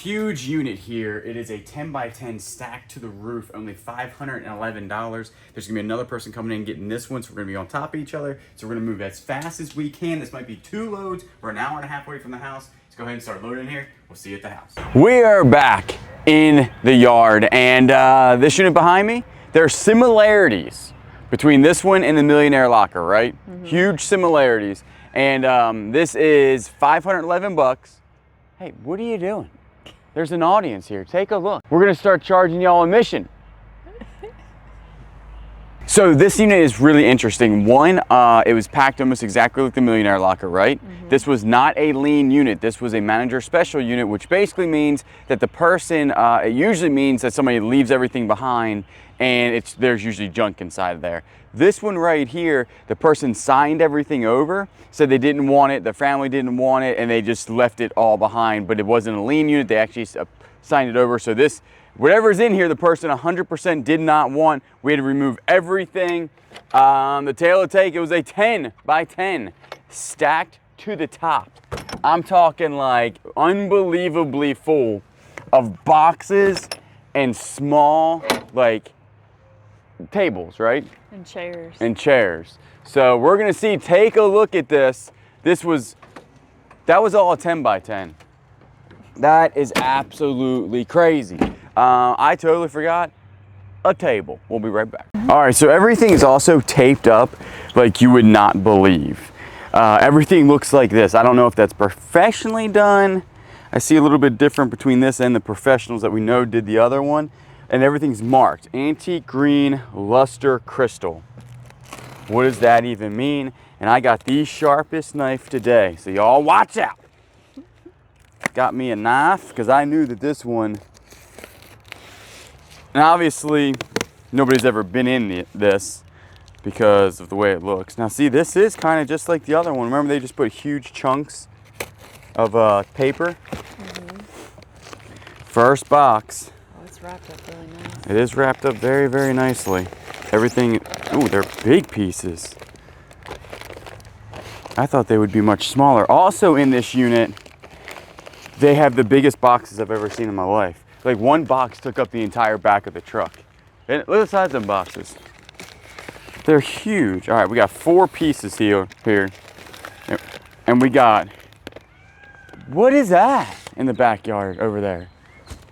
huge unit here. It is a 10 by 10 stacked to the roof, only $511. There's gonna be another person coming in getting this one, so we're gonna be on top of each other. So we're gonna move as fast as we can. This might be 2 loads. We're an hour and a half away from the house. Let's go ahead and start loading here. We'll see you at the house. We are back in the yard, and this unit behind me, there are similarities between this one and the Millionaire Locker, right? Huge similarities. And this is $511. Hey, what are you doing? There's an audience here. Take a look. We're gonna start charging y'all admission. So this unit is really interesting. One, it was packed almost exactly like the Millionaire Locker, right? This was not a lean unit. This was a manager special unit, which basically means that the person, it usually means that somebody leaves everything behind and there's usually junk inside of there. This one right here, the person signed everything over, said they didn't want it, the family didn't want it, and they just left it all behind, but it wasn't a lean unit. They actually signed it over. So this, whatever's in here, the person 100% did not want. We had to remove everything. The tail of take, it was a 10 by 10, stacked to the top. I'm talking like unbelievably full of boxes and small, like, tables, right? And chairs. And chairs. So we're gonna see, take a look at this. That was all a 10 by 10. That is absolutely crazy. I totally forgot a table. We'll be right back. All right, so everything is also taped up like you would not believe. Everything looks like this. I don't know if that's professionally done. I see a little bit different between this and the professionals that we know did the other one. And everything's marked antique green luster crystal. What does that even mean? And I got the sharpest knife today, so y'all watch out. Got me a knife because I knew that this one, and obviously nobody's ever been in this because of the way it looks. Now see, this is kind of just like the other one. Remember they just put huge chunks of paper? First box. It's wrapped up really nice. It is wrapped up very, very nicely. Everything, ooh, they're big pieces. I thought they would be much smaller. Also in this unit, they have the biggest boxes I've ever seen in my life. Like one box took up the entire back of the truck. And look at the size of them boxes. They're huge. All right, we got 4 pieces here. And we got, what is that in the backyard over there?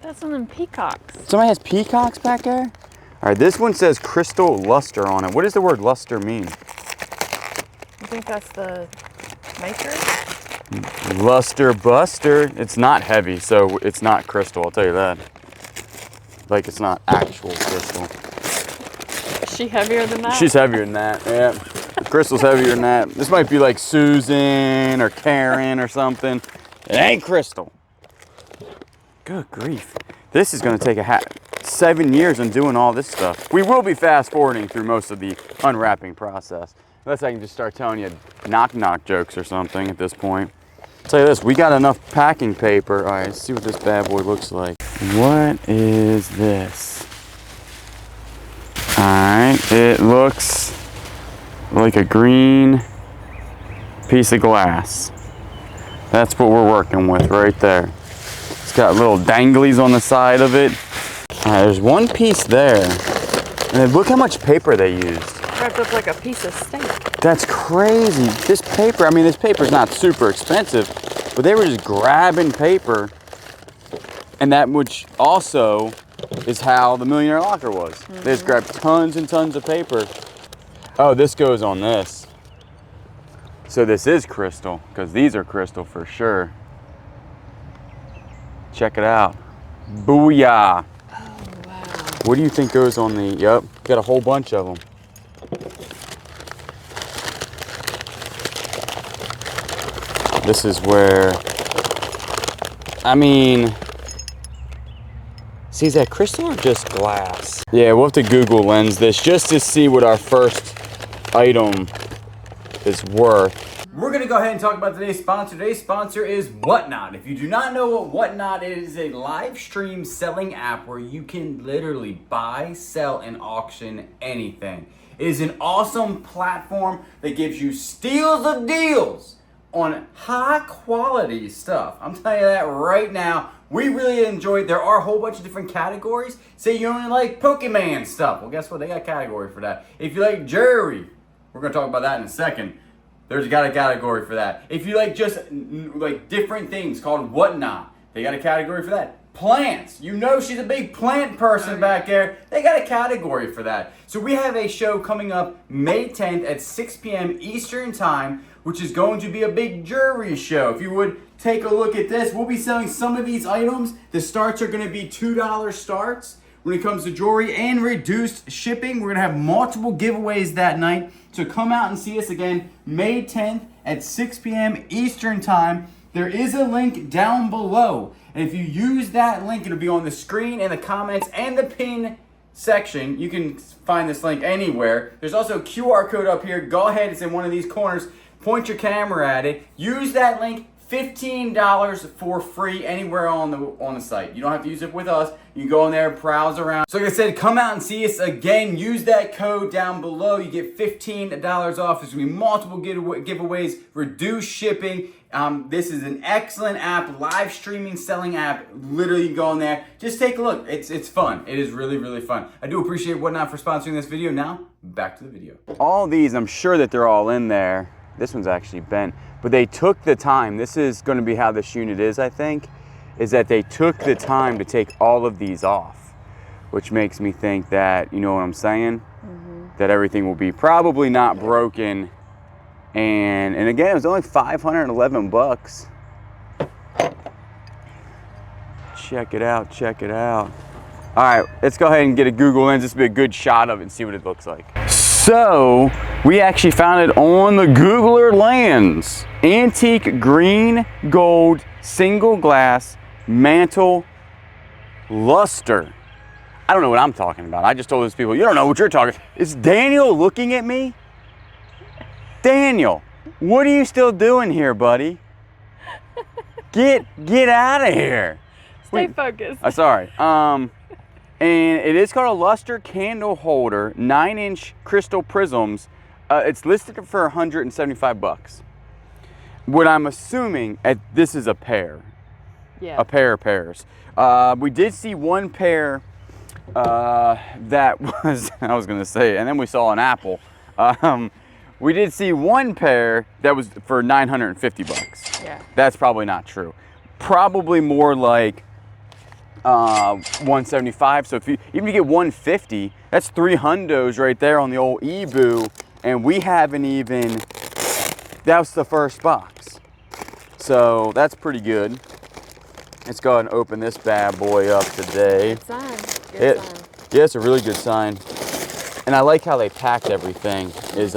That's one of them peacocks. Somebody has peacocks back there? All right, this one says crystal luster on it. What does the word luster mean? You think that's the maker? Luster buster. It's not heavy, so it's not crystal, I'll tell you that. Like, it's not actual crystal. Is she heavier than that? She's heavier than that, yeah. The crystal's heavier than that. This might be like Susan or Karen or something. It ain't crystal. Good grief. This is gonna take 7 years on doing all this stuff. We will be fast forwarding through most of the unwrapping process. Unless I can just start telling you knock jokes or something at this point. I'll tell you this, we got enough packing paper. All right, let's see what this bad boy looks like. What is this? All right, it looks like a green piece of glass. That's what we're working with right there. It's got little danglies on the side of it. All right, there's one piece there. And then look how much paper they used. Wrapped up like a piece of steak. That's crazy. This paper, I mean, this paper's not super expensive, but they were just grabbing paper. And that, which also is how the Millionaire Locker was. They just grabbed tons and tons of paper. Oh, this goes on this. So this is crystal, because these are crystal for sure. Check it out. Booyah. Oh, wow. What do you think goes on the, yep, got a whole bunch of them. This is where, I mean, see, is that crystal or just glass? Yeah, we'll have to Google lens this just to see what our first item is worth. We're gonna go ahead and talk about today's sponsor. Today's sponsor is Whatnot. If you do not know what Whatnot is, a live stream selling app where you can literally buy, sell, and auction anything. It is an awesome platform that gives you steals of deals on high quality stuff. I'm telling you that right now. We really enjoyed. There are a whole bunch of different categories. Say you only like Pokemon stuff. Well, guess what? They got a category for that. If you like jewelry, we're gonna talk about that in a second. There's got a category for that. If you like just like different things called whatnot, they got a category for that. Plants, you know she's a big plant person back there. They got a category for that. So we have a show coming up May 10th at 6 p.m. Eastern Time, which is going to be a big jewelry show. If you would take a look at this, we'll be selling some of these items. The starts are gonna be $2 starts when it comes to jewelry and reduced shipping. We're gonna have multiple giveaways that night. So come out and see us again May 10th at 6 p.m. Eastern Time. There is a link down below. And if you use that link, it'll be on the screen, in the comments, and the pin section. You can find this link anywhere. There's also a QR code up here. Go ahead, it's in one of these corners. Point your camera at it. Use that link. $15 for free anywhere on the site. You don't have to use it with us. You can go in there, browse around. So like I said, come out and see us again. Use that code down below. You get $15 off. There's gonna be multiple giveaways, reduced shipping. This is an excellent app, live streaming, selling app. Literally, you can go in there. Just take a look. It's fun. It is really, really fun. I do appreciate Whatnot for sponsoring this video. Now, back to the video. All these, I'm sure that they're all in there. This one's actually bent, but they took the time. This is going to be how this unit is, I think, is that they took the time to take all of these off, which makes me think that, you know what I'm saying? That everything will be probably not broken. And again, it was only 511 bucks. Check it out, check it out. All right, let's go ahead and get a Google lens. This will be a good shot of it and see what it looks like. So, we actually found it on the Googler lens. Antique green gold single glass mantle luster. I don't know what I'm talking about. I just told those people, you don't know what you're talking. Is Daniel looking at me? Daniel, what are you still doing here, buddy? Get out of here. Stay focused. Sorry. And it is called a luster candle holder, 9-inch crystal prisms. It's listed for 175 bucks. What I'm assuming, this is a pair. Yeah. A pair of pairs. We did see one pair that was, I was gonna say, and then we saw an apple. We did see one pair that was for 950 bucks. Yeah. That's probably not true. Probably more like 175. So if you even get 150, that's 3 hundos right there on the old Ebu, and we haven't even. That was the first box, so that's pretty good. Let's go ahead and open this bad boy up today. Good sign. Good sign. Yeah, it's a really good sign, and I like how they packed everything. Is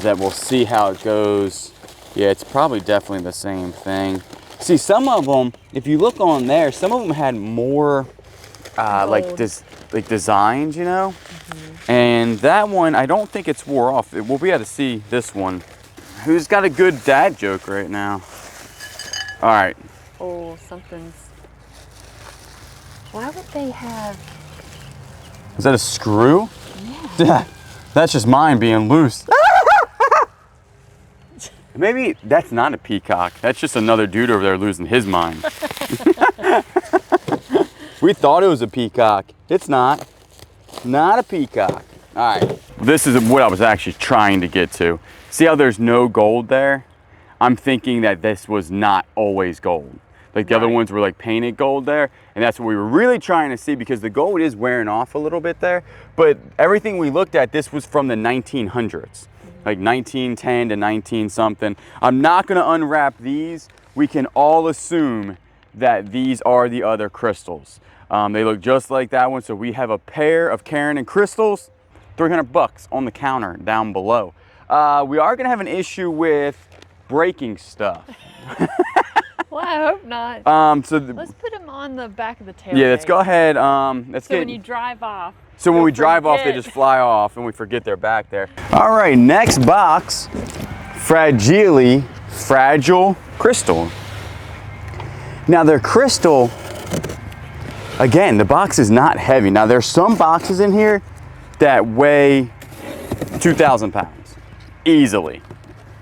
that we'll see how it goes. Yeah, it's probably definitely the same thing. See, some of them, if you look on there, some of them had more like designs, you know? And that one, I don't think it's wore off. We'll be able to see this one. Who's got a good dad joke right now? All right. Oh, something's. Why would they have? Is that a screw? Yeah. That's just mine being loose. Maybe that's not a peacock. That's just another dude over there losing his mind. We thought it was a peacock. It's not. Not a peacock. All right. This is what I was actually trying to get to. See how there's no gold there? I'm thinking that this was not always gold. Like the other ones were like painted gold there. And that's what we were really trying to see, because the gold is wearing off a little bit there. But everything we looked at, this was from the 1900s. Like 1910 to 19 something. I'm not gonna unwrap these. We can all assume that these are the other crystals. They look just like that one. So we have a pair of Karen and crystals, 300 bucks on the counter down below. We are gonna have an issue with breaking stuff. Well, I hope not. So let's put them on the back of the tailgate. yeah, let's go ahead. When you drive off. So when we drive off, they just fly off and we forget they're back there. All right, next box, fragile crystal. Now they're crystal, again, the box is not heavy. Now there's some boxes in here that weigh 2,000 pounds, easily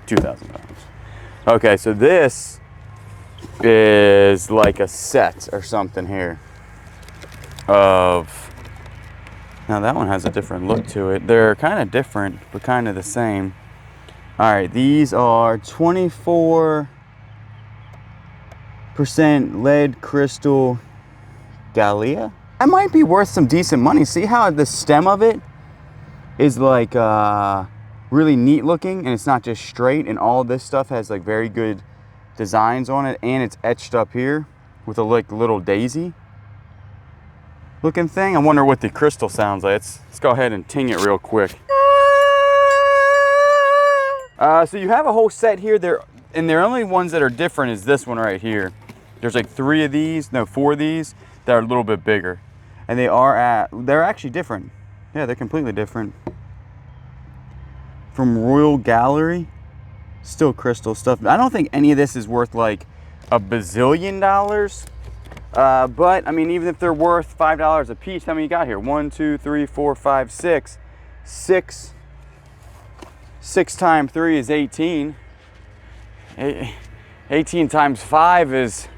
2,000 pounds. Okay, so this is like a set or something here of, now that one has a different look to it. They're kind of different, but kind of the same. All right, these are 24% lead crystal gallia. That might be worth some decent money. See how the stem of it is like really neat looking, and it's not just straight, and all this stuff has like very good designs on it, and it's etched up here with a like little daisy looking thing. I wonder what the crystal sounds like. Let's go ahead and ting it real quick. So you have a whole set here there, and the only ones that are different is this one right here. There's like 4 of these that are a little bit bigger, and they're actually different. Yeah, they're completely different. From Royal Gallery, still crystal stuff. I don't think any of this is worth like a bazillion dollars, but I mean, even if they're worth $5 a piece, how many you got here? 1, 2, 3, 4, 5, 6. 6 times 3 is 18. 18 times 5 is,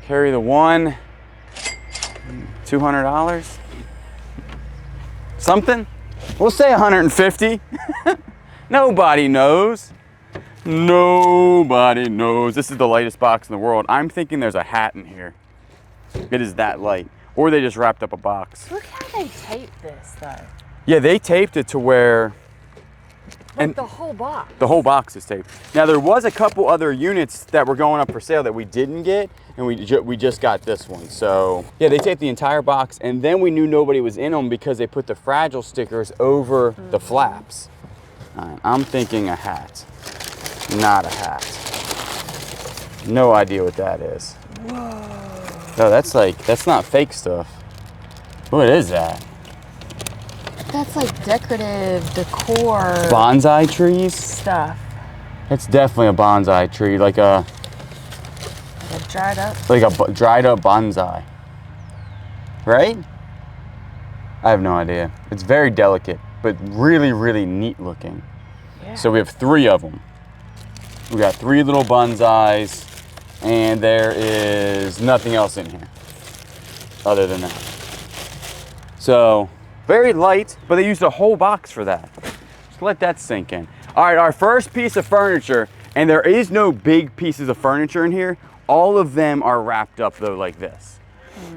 carry the 1, $200. Something. We'll say 150. Nobody knows. Nobody knows. This is the lightest box in the world. I'm thinking there's a hat in here. It is that light. Or they just wrapped up a box. Look how they taped this though. Yeah, they taped it to where... Like the whole box. The whole box is taped. Now there was a couple other units that were going up for sale that we didn't get, and we just got this one. So yeah, they taped the entire box, and then we knew nobody was in them because they put the fragile stickers over the flaps. All right, I'm thinking a hat, not a hat. No idea what that is. Whoa. No, that's not fake stuff. What is that? That's like decorative decor. Bonsai trees? Stuff. It's definitely a bonsai tree, like a dried up. Like a dried up bonsai, right? I have no idea. It's very delicate, but really, really neat looking. Yeah. So we have 3 of them. We got 3 little bonsais, and there is nothing else in here other than that. So very light, but they used a whole box for that. Just let that sink in. All right, our first piece of furniture, and there is no big pieces of furniture in here. All of them are wrapped up though like this.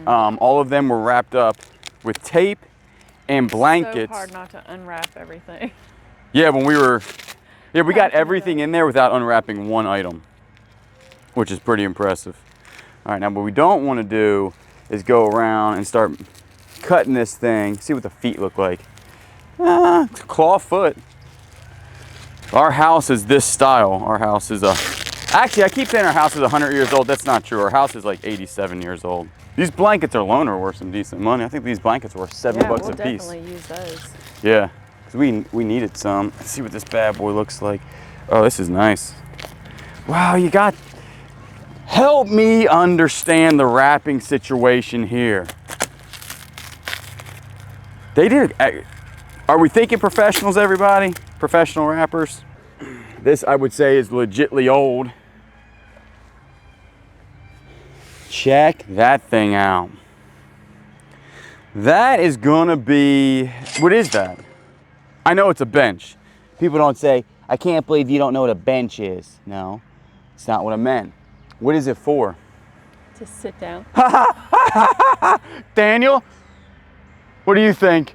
All of them were wrapped up with tape and blankets. So hard not to unwrap everything. Yeah, we got everything in there without unwrapping one item, which is pretty impressive. All right, now what we don't want to do is go around and start cutting this thing, see what the feet look like. Claw foot. Our house is this style. Our house is actually, I keep saying our house is 100 years old. That's not true. Our house is like 87 years old. These blankets alone are worth some decent money. I think these blankets were $7 a piece. We'll definitely use those. Yeah, because we needed some. Let's see what this bad boy looks like. Oh, this is nice. Wow, help me understand the wrapping situation here. Are we thinking professionals, everybody? Professional wrappers? This, I would say, is legitly old. Check that thing out. That is gonna be, what is that? I know it's a bench. People don't say, I can't believe you don't know what a bench is. No, it's not what I meant. What is it for? To sit down. Daniel, what do you think?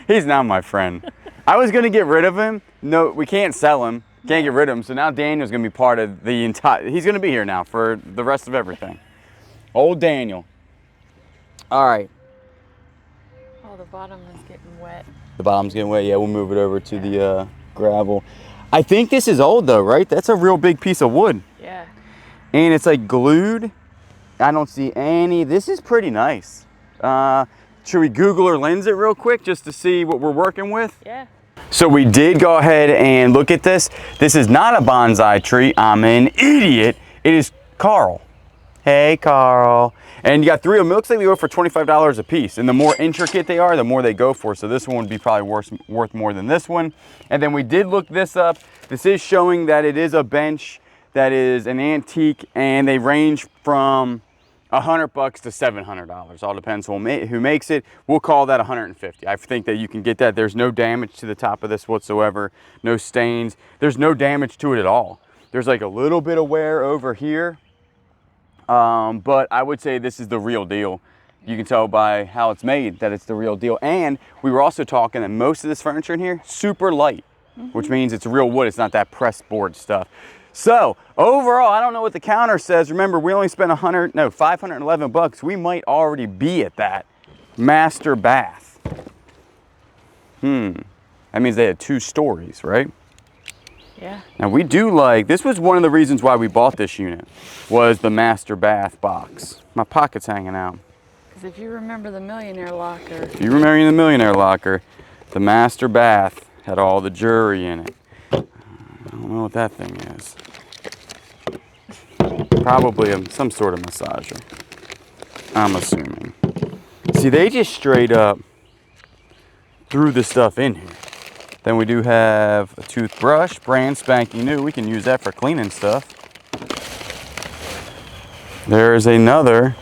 He's not my friend. I was gonna get rid of him. No, we can't sell him. Can't get rid of him. So now Daniel's gonna be part of the entire, he's gonna be here now for the rest of everything. Old Daniel. All right. Oh, the bottom is getting wet. The bottom's getting wet, yeah, we'll move it over to the gravel. I think this is old though, right? That's a real big piece of wood. Yeah. And it's like glued. I don't see any, this is pretty nice. Should we Google or lens it real quick just to see what we're working with? Yeah. So we did go ahead and look at this. This is not a bonsai tree. I'm an idiot. It is Carl. Hey, Carl. And you got 3 of them. It looks like they go for $25 a piece. And the more intricate they are, the more they go for. So this one would be probably worth more than this one. And then we did look this up. This is showing that it is a bench that is an antique, and they range from $100 to $700. All depends on who makes it. We'll call that $150. I think that you can get that. There's no damage to the top of this whatsoever. No stains. There's no damage to it at all. There's like a little bit of wear over here. But I would say this is the real deal. You can tell by how it's made that it's the real deal. And we were also talking that most of this furniture in here, super light, which means it's real wood. It's not that pressed board stuff. So overall, I don't know what the counter says. Remember, we only spent $511. We might already be at that master bath. That means they had 2 stories, right? Yeah. Now we do like, this was one of the reasons why we bought this unit, was the master bath box. My pocket's hanging out. Because if you remember the millionaire locker. If you remember the millionaire locker, the master bath had all the jewelry in it. I don't know what that thing is. Probably some sort of massager, I'm assuming. See, they just straight up threw the stuff in here. Then we do have a toothbrush, brand spanking new. We can use that for cleaning stuff. There's another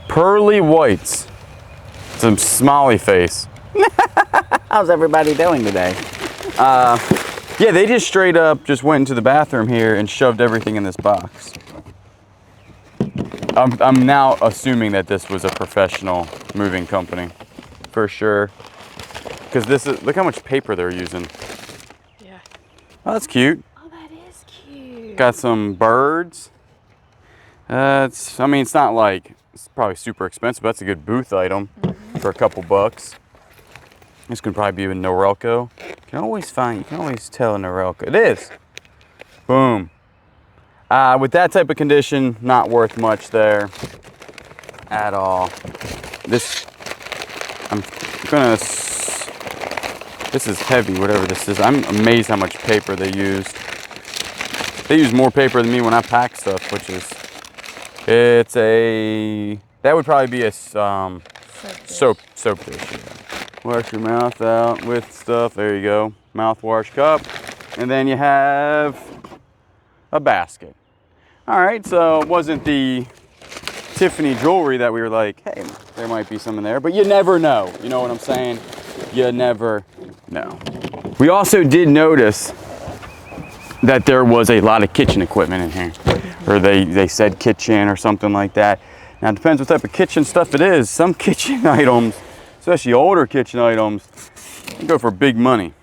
pearly whites. Some smiley face. How's everybody doing today? Yeah, they just straight up just went into the bathroom here and shoved everything in this box. I'm now assuming that this was a professional moving company, for sure. Because this is, look how much paper they're using. Yeah. Oh, that's cute. Oh, that is cute. Got some birds. I mean, it's not like, it's probably super expensive, but that's a good booth item for a couple bucks. This can probably be a Norelco. You can always tell a Norelco. It is. Boom. With that type of condition, not worth much there at all. This, this is heavy, whatever this is. I'm amazed how much paper they used. They use more paper than me when I pack stuff, which is, that would probably be a soap dish. Yeah. Wash your mouth out with stuff. There you go. Mouthwash cup. And then you have a basket. All right, so it wasn't the Tiffany jewelry that we were like, hey, there might be some in there, but you never know. You know what I'm saying? You never know. We also did notice that there was a lot of kitchen equipment in here, or they said kitchen or something like that. Now it depends what type of kitchen stuff it is. Some kitchen items, especially older kitchen items, they go for big money.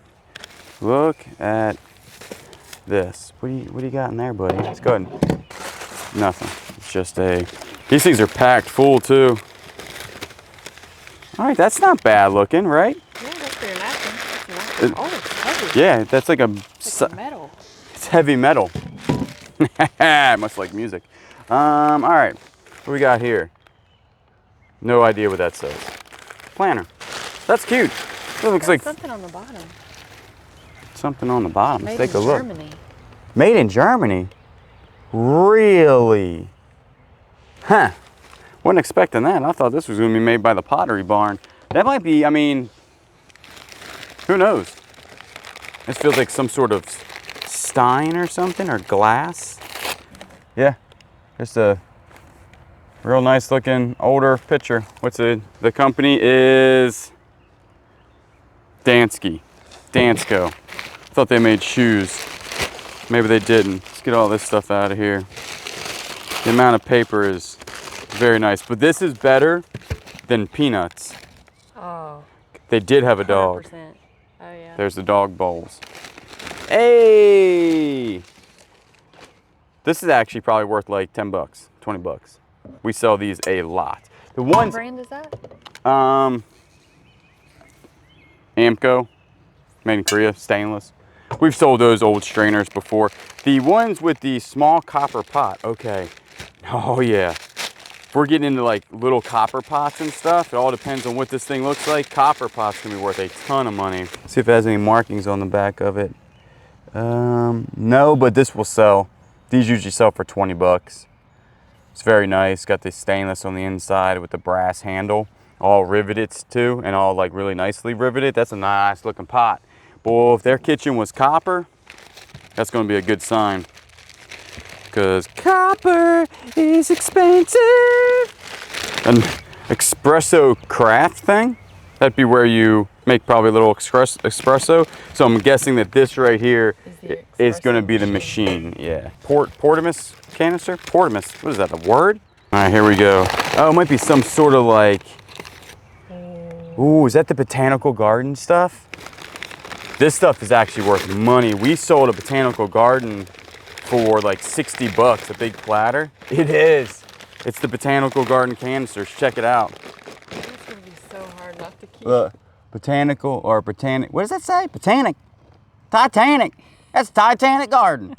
Look at this. What do you got in there, buddy? Let's go ahead. Nothing. It's just these things are packed full too. All right, that's not bad looking, right? Yeah, that's for your napkin. Oh, it's heavy. Yeah, that's like It's like metal. It's heavy metal. Much like music. All right, what we got here? No idea what that says. Planner. That's cute. It looks like something on the bottom. Something on the bottom. Let's take a look. Made in Germany. Made in Germany? Really? Huh. Wasn't expecting that. I thought this was going to be made by the Pottery Barn. That might be, I mean, who knows? This feels like some sort of stein or something, or glass. Yeah, just a real nice looking older picture. What's it? The company is Dansko. Thought they made shoes. Maybe they didn't. Let's get all this stuff out of here. The amount of paper is very nice, but this is better than Peanuts. Oh. They did have a dog. 100%. Oh yeah. There's the dog bowls. Hey! This is actually probably worth like 10 bucks, 20 bucks. We sell these a lot. The ones, what brand is that? Amco, made in Korea, stainless. We've sold those old strainers before. The ones with the small copper pot, okay. Oh yeah. If we're getting into like little copper pots and stuff, it all depends on what this thing looks like. Copper pots can be worth a ton of money. See if it has any markings on the back of it. No, but this will sell. These usually sell for 20 bucks. It's very nice. Got the stainless on the inside with the brass handle. All riveted too, and all like really nicely riveted. That's a nice looking pot. Boy, if their kitchen was copper, that's gonna be a good sign. Because copper is expensive. An espresso craft thing, that'd be where you make probably a little espresso. So I'm guessing that this right here is gonna be the machine. Yeah, Portimus canister? Portimus, what is that, a word? All right, here we go. Oh, it might be some sort of like, ooh, is that the botanical garden stuff? This stuff is actually worth money. We sold a botanical garden for like 60 bucks, a big platter. It is. It's the botanical garden canisters. Check it out. That's gonna be so hard not to keep. Look, botanical or botanic. What does that say? Botanic. Titanic. That's Titanic garden.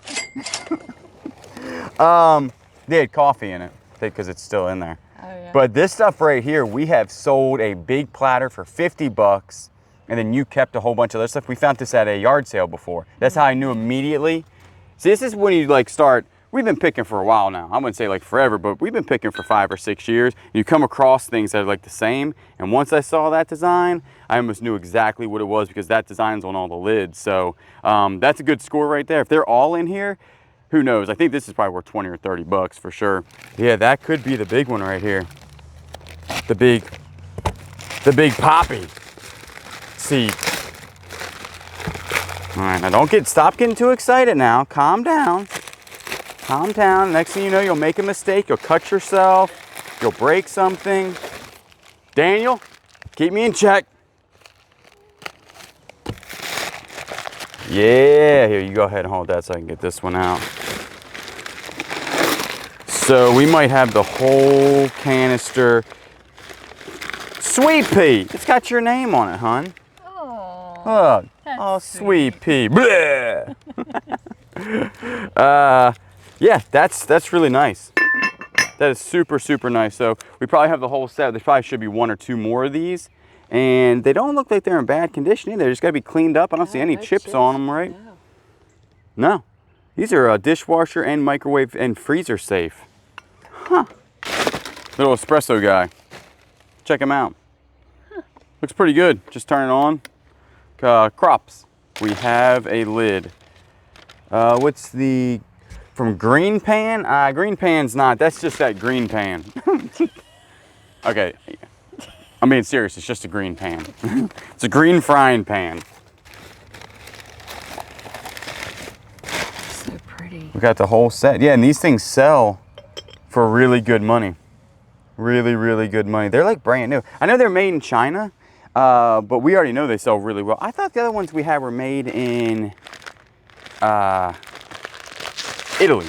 They had coffee in it because it's still in there. Oh, yeah. But this stuff right here, we have sold a big platter for 50 bucks, and then you kept a whole bunch of other stuff. We found this at a yard sale before. That's how I knew immediately. See, this is when you like start, we've been picking for a while now. I wouldn't say like forever, but we've been picking for 5 or 6 years. You come across things that are like the same, and once I saw that design, I almost knew exactly what it was because that design's on all the lids. So that's a good score right there. If they're all in here, who knows? I think this is probably worth 20 or 30 bucks for sure. Yeah, that could be the big one right here. The big poppy seed. All right, now stop getting too excited now. Calm down. Calm down. Next thing you know, you'll make a mistake. You'll cut yourself. You'll break something. Daniel, keep me in check. Yeah, here, you go ahead and hold that so I can get this one out. So we might have the whole canister. Sweet pea. It's got your name on it, hon. Oh, oh, sweet pea. Bleh. Yeah, that's really nice. That is super, super nice. So we probably have the whole set. There probably should be 1 or 2 more of these. And they don't look like they're in bad condition either. They just got to be cleaned up. I don't see any no chips on them, right? No. No. These are dishwasher and microwave and freezer safe. Huh. Little espresso guy. Check him out. Huh. Looks pretty good. Just turn it on. Crops. We have a lid. What's the, from Green Pan? Green Pan's not, that's just that green pan. Okay, I'm being serious, it's just a green pan. It's a green frying pan. So pretty. We got the whole set. Yeah, and these things sell for really good money. Really, really good money. They're like brand new. I know they're made in China, but we already know they sell really well. I thought the other ones we had were made in Italy.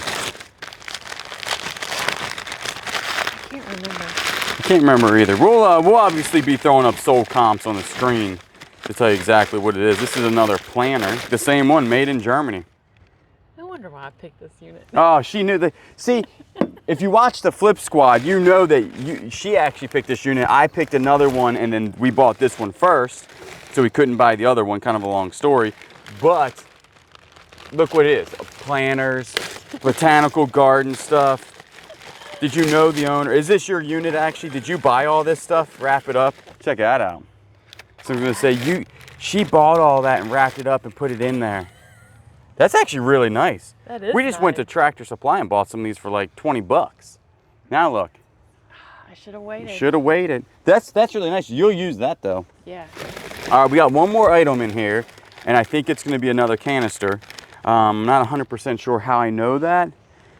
I can't remember either. We'll obviously be throwing up sold comps on the screen to tell you exactly what it is. This is another planner, the same one, made in Germany. No wonder why I picked this unit. Oh, she knew that. See, if you watch the Flip Squad, you know that she actually picked this unit. I picked another one, and then we bought this one first, so we couldn't buy the other one. Kind of a long story, but look what it is: planners, botanical garden stuff. Did you know the owner? Is this your unit actually? Did you buy all this stuff, wrap it up? Check that out. So I'm gonna say she bought all that and wrapped it up and put it in there. That's actually really nice. That is We just went to Tractor Supply and bought some of these for like 20 bucks. Now look. I should have waited. Should have waited. That's really nice. You'll use that though. Yeah. All right, we got one more item in here, and I think it's gonna be another canister. I'm not 100% sure how I know that.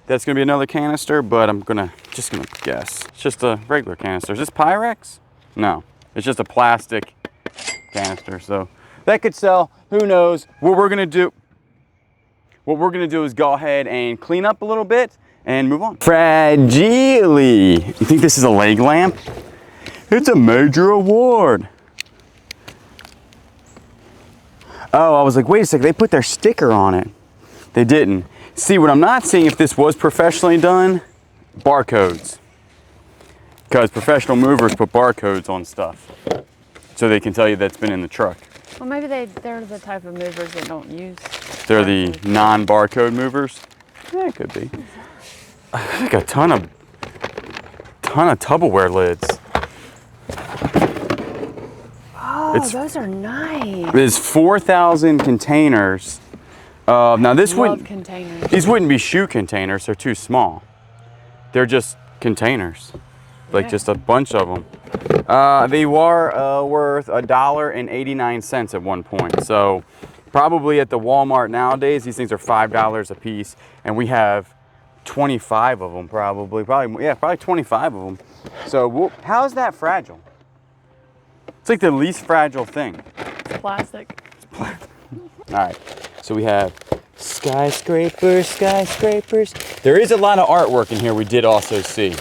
That's gonna be another canister, but I'm just gonna guess. It's just a regular canister. Is this Pyrex? No, it's just a plastic canister. So that could sell, who knows? What we're gonna do is go ahead and clean up a little bit and move on. Fragile. You think this is a leg lamp? It's a major award. Oh, I was like, wait a second, they put their sticker on it. They didn't. See, what I'm not seeing, if this was professionally done, barcodes. Because professional movers put barcodes on stuff so they can tell you that's been in the truck. Well, maybe they're the type of movers that don't use. They're the non-barcode movers? Yeah, it could be. I think a ton of ton of Tupperware lids. Oh, those are nice. There's 4,000 containers. Now this Love containers. these wouldn't be shoe containers, they're too small. They're just containers, like just a bunch of them. They were worth $1.89 at one point. So probably at the Walmart nowadays, these things are $5 a piece, and we have 25 of them probably 25 of them. So how's that fragile? It's like the least fragile thing. It's plastic. All right, so we have skyscrapers. There is a lot of artwork in here we did also see. Is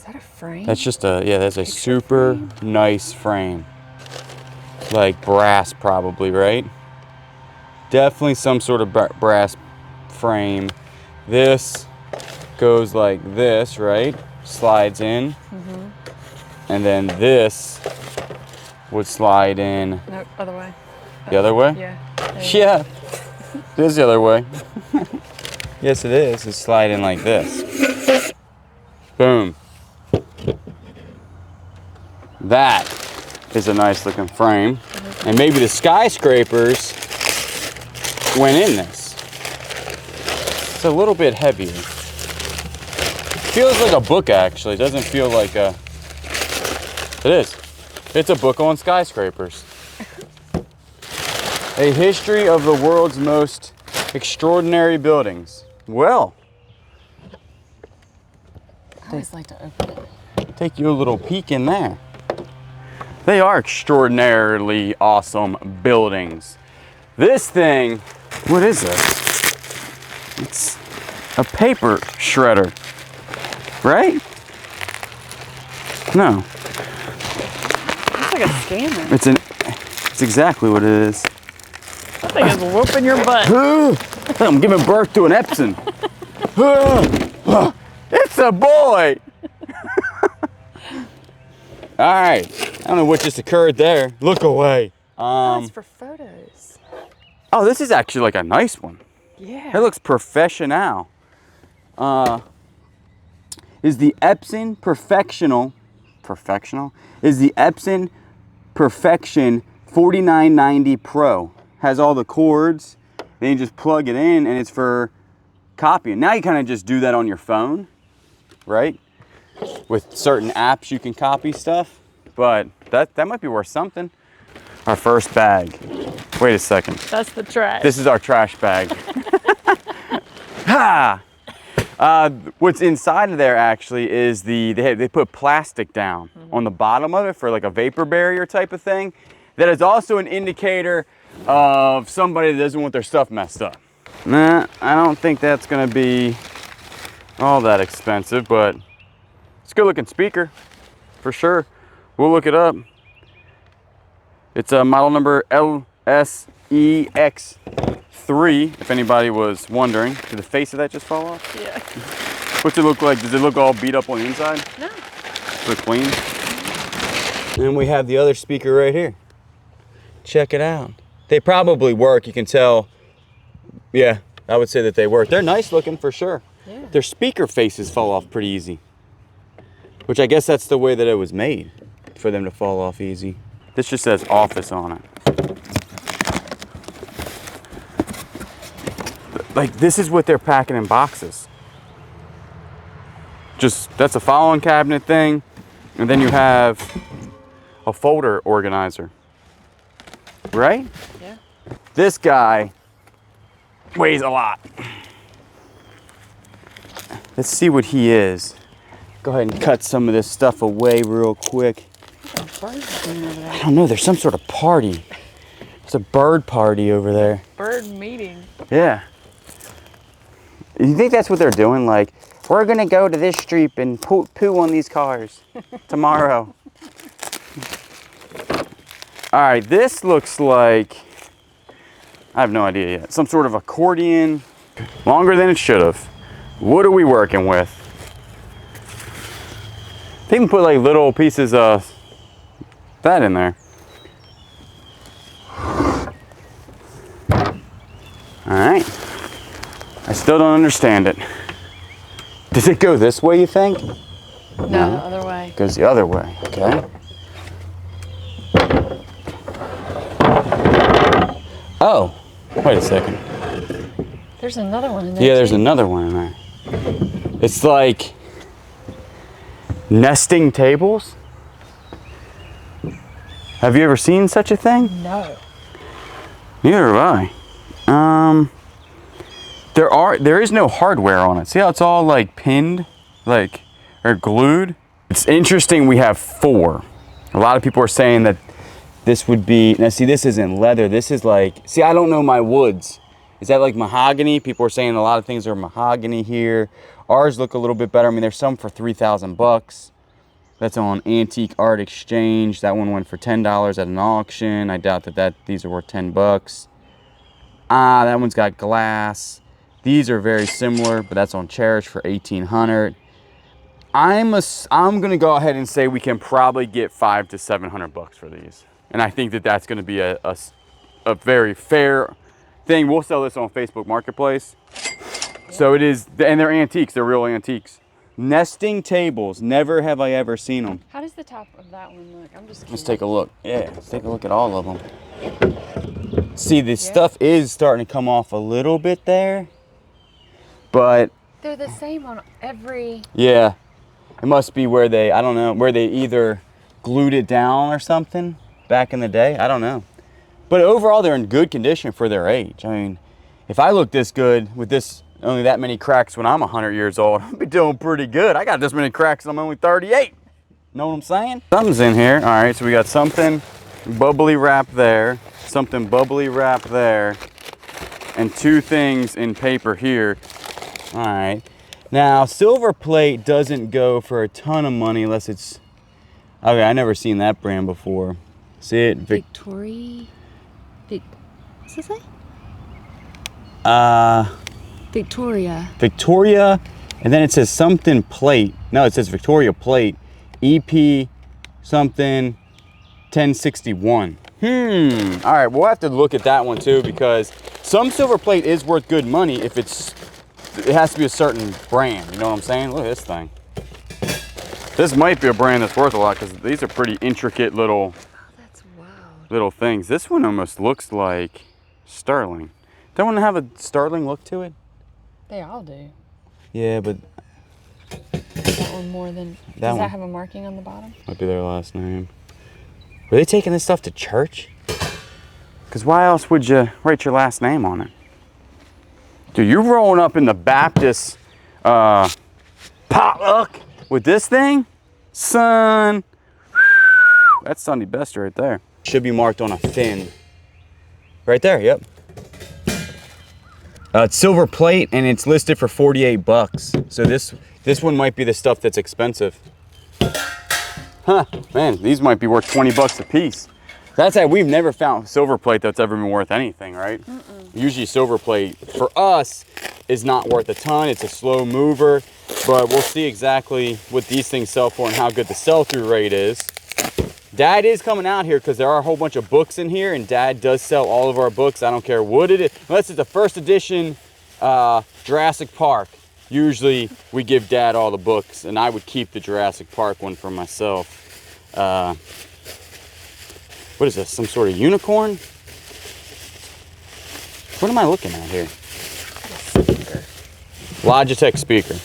that a frame? That's just that's a super nice frame. Like brass probably, right? Definitely some sort of brass frame. This goes like this, right? Slides in. And then this would slide in. No, other way. The other way? Yeah. Yeah. It is the other way. Yes, it is. It's slide in like this. Boom. That is a nice looking frame. And maybe the skyscrapers went in this. It's a little bit heavier. Feels like a book actually. It doesn't feel like a... It is. It's a book on skyscrapers. A history of the world's most extraordinary buildings. Well, I always like to open it. take you a little peek in there. They are extraordinarily awesome buildings. This thing, what is this? It's a paper shredder, right? No. It's like a scanner. It's exactly what it is. That thing is whooping your butt. I'm giving birth to an Epson. It's a boy. All right. I don't know what just occurred there. Look away. Oh, it's for photos. Oh, this is actually like a nice one. Yeah. It looks professional. Is the Epson Perfectional? Is the Epson Perfection 4990 Pro. Has all the cords. Then you just plug it in and it's for copying. Now you kind of just do that on your phone, right? With certain apps you can copy stuff, but that might be worth something. Our first bag. Wait a second. That's the trash. This is our trash bag. Ha! What's inside of there actually is they put plastic down on the bottom of it for like a vapor barrier type of thing. That is also an indicator of somebody that doesn't want their stuff messed up. Nah, I don't think that's gonna be all that expensive, but it's a good looking speaker for sure. We'll look it up. It's a model number LSEX3, if anybody was wondering. Did the face of that just fall off? Yeah. What's it look like? Does it look all beat up on the inside? No. Look clean. And we have the other speaker right here. Check it out. They probably work, you can tell. Yeah, I would say that they work. They're nice looking for sure. Yeah. Their speaker faces fall off pretty easy. Which I guess that's the way that it was made, for them to fall off easy. This just says office on it. Like, this is what they're packing in boxes. That's a filing cabinet thing. And then you have a folder organizer. Right? Yeah. This guy weighs a lot. Let's see what he is. Go ahead and cut some of this stuff away real quick. What's that bird doing over there? I don't know, there's some sort of party. It's a bird party over there. Bird meeting. Yeah. You think that's what they're doing? Like, we're gonna go to this street and poo on these cars tomorrow. All right, this looks like, I have no idea yet. Some sort of accordion, longer than it should have. What are we working with? They even put like little pieces of that in there. All right, I still don't understand it. Does it go this way, you think? No, the other way. It goes the other way, okay. Oh, wait a second. There's another one in there. Yeah, there's too. another one in there. It's like nesting tables. Have you ever seen such a thing? No. Neither have I. There is no hardware on it. See how it's all like pinned, like, or glued? It's interesting we have 4. A lot of people are saying that this would be, now see, this isn't leather. This is like, see, I don't know my woods. Is that like mahogany? People are saying a lot of things are mahogany here. Ours look a little bit better. I mean, there's some for 3,000 bucks. That's on Antique Art Exchange. That one went for $10 at an auction. I doubt that these are worth 10 bucks. Ah, that one's got glass. These are very similar, but that's on Cherish for 1,800. I'm gonna go ahead and say we can probably get 500 to 700 bucks for these. And I think that that's gonna be a very fair thing. We'll sell this on Facebook Marketplace. Yeah. So it is, and they're antiques, they're real antiques. Nesting tables, never have I ever seen them. How does the top of that one look? I'm just curious. Let's take a look. Yeah, let's take a look at all of them. See, the stuff is starting to come off a little bit there, but they're the same on every. Yeah, it must be where they, I don't know, where they either glued it down or something back in the day. I don't know. But overall, they're in good condition for their age. I mean, if I look this good with this, only that many cracks when I'm 100 years old, I'll be doing pretty good. I got this many cracks and I'm only 38. Know what I'm saying? Something's in here. All right, so we got something bubbly wrap there, something bubbly wrap there, and 2 things in paper here. All right. Now, silver plate doesn't go for a ton of money unless it's, okay, I never seen that brand before. See it? Victoria. What's it say? Victoria. Victoria, and then it says something plate. No, it says Victoria plate. EP something 1061. All right, we'll have to look at that one too, because some silver plate is worth good money if it has to be a certain brand. You know what I'm saying? Look at this thing. This might be a brand that's worth a lot because these are pretty intricate little, that's wild. Little things. This one almost looks like sterling. Don't want to have a sterling look to it? They all do. Yeah, but that one more than. Does that have a marking on the bottom? Might be their last name. Were they taking this stuff to church? Because why else would you write your last name on it? Dude, you're rolling up in the Baptist potluck with this thing? Son. That's Sunday best right there. Should be marked on a fin. Right there, yep. It's silver plate and it's listed for 48 bucks. So this one might be the stuff that's expensive. Huh, man, these might be worth 20 bucks a piece. That's how we've never found silver plate that's ever been worth anything, right? Usually silver plate for us is not worth a ton. It's a slow mover, but we'll see exactly what these things sell for and how good the sell-through rate is. Dad is coming out here because there are a whole bunch of books in here, and Dad does sell all of our books. I don't care what it is, unless it's a first edition Jurassic Park. Usually we give Dad all the books, and I would keep the Jurassic Park one for myself. What is this, some sort of unicorn? What am I looking at here? Logitech speaker.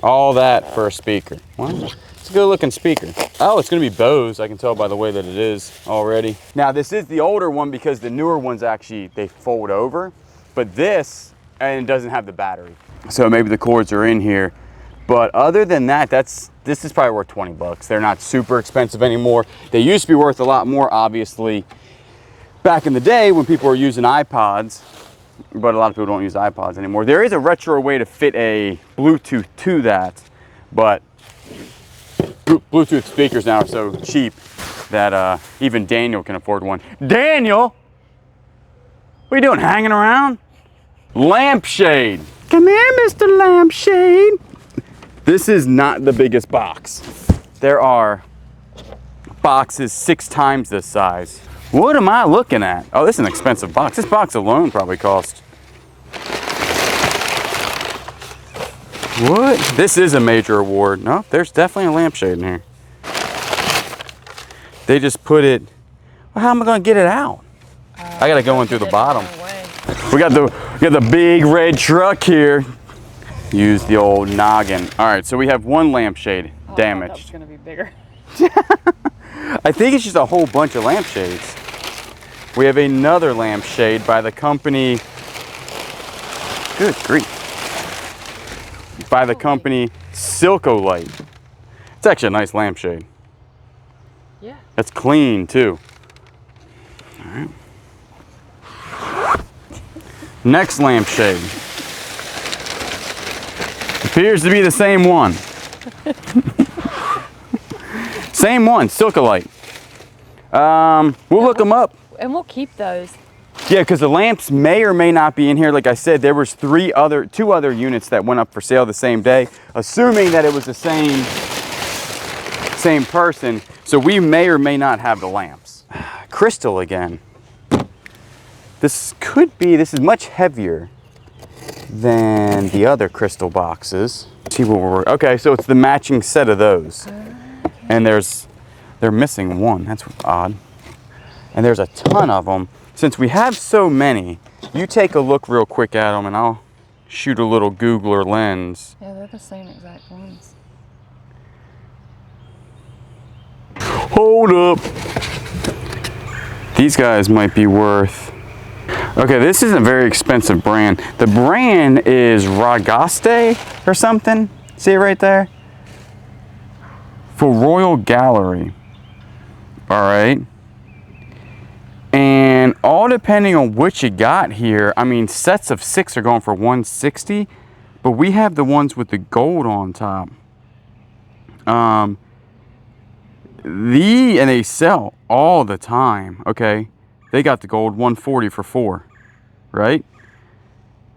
All that for a speaker. What? It's a good looking speaker. Oh, it's gonna be Bose. I can tell by the way that it is already. Now this is the older one because the newer ones actually, they fold over. But this, and it doesn't have the battery. So maybe the cords are in here. But other than that, this is probably worth 20 bucks. They're not super expensive anymore. They used to be worth a lot more, obviously, back in the day when people were using iPods, but a lot of people don't use iPods anymore. There is a retro way to fit a Bluetooth to that, but Bluetooth speakers now are so cheap that even Daniel can afford one. Daniel, what are you doing, hanging around? Lampshade. Come here, Mr. Lampshade. This is not the biggest box. There are boxes 6 times this size. What am I looking at? Oh, this is an expensive box. This box alone probably cost What? This is a major award. No, there's definitely a lampshade in here. They just put it. Well, how am I going to get it out? I got to go in through the bottom. We got the big red truck here. Use the old noggin. All right, so we have one lampshade damaged. That's going to be bigger. I think it's just a whole bunch of lampshades. We have another lampshade by the company. Good grief. By the company Silkolite. It's actually a nice lampshade. Yeah. It's clean too. All right. Next lampshade. Appears to be the same one. Same one, Silkolite. We'll look them up. And we'll keep those. Yeah, because the lamps may or may not be in here. Like I said, there was two other units that went up for sale the same day, assuming that it was the same person. So we may or may not have the lamps. Crystal again. This is much heavier than the other crystal boxes. Let's see what we're, okay, so it's the matching set of those. And they're missing one, that's odd. And there's a ton of them. Since we have so many, you take a look real quick at them and I'll shoot a little Googler lens. Yeah, they're the same exact ones. Hold up. These guys might be worth. Okay, this is a very expensive brand. The brand is Ragaste or something. See it right there? For Royal Gallery. All right. And all depending on what you got here, I mean, sets of 6 are going for $160, but we have the ones with the gold on top. And they sell all the time, okay? They got the gold $140 for 4, right?